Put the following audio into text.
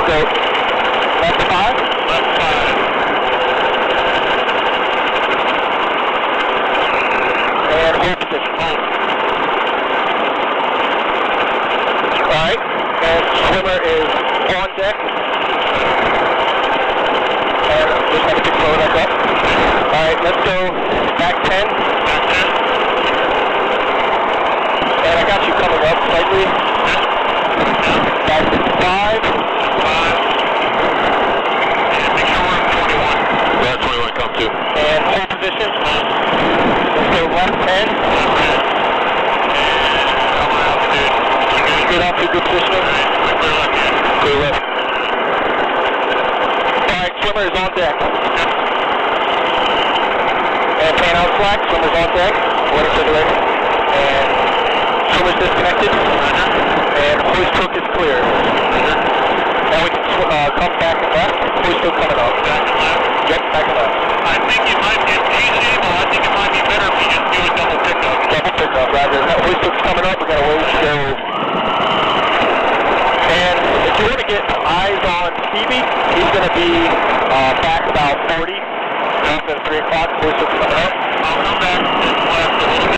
I'll go left 5. Left 5. And hold position. Hold. Alright, and swimmer is on deck. And just have to blow that up. Alright, let's go back 10. Back 10. And I got you coming up slightly. Back 5. 5. And make sure we're in 21. Yeah, 21, come to. And hold position. Let's go left 10. Left 10. And come on altitude. Good altitude, good positioning. Alright, clear left hand. Clear left. Alright, swimmer is on deck. And pan out slack, swimmer's on deck. Water circulation. And swimmer's disconnected. And hoist hook is clear. Now we can come back and left. Hoist hook coming up. Back and left. Yep, back and left. I think it might be, if he's able, I think it might be better if we just do a double pickup. Double pickup, rather. That hoist hook's coming up. We got a ways to go. And if you want to get eyes on Stevie, he's going to be back about 40. After 3 o'clock, hoist hook's coming up. I'll come back and left a little bit.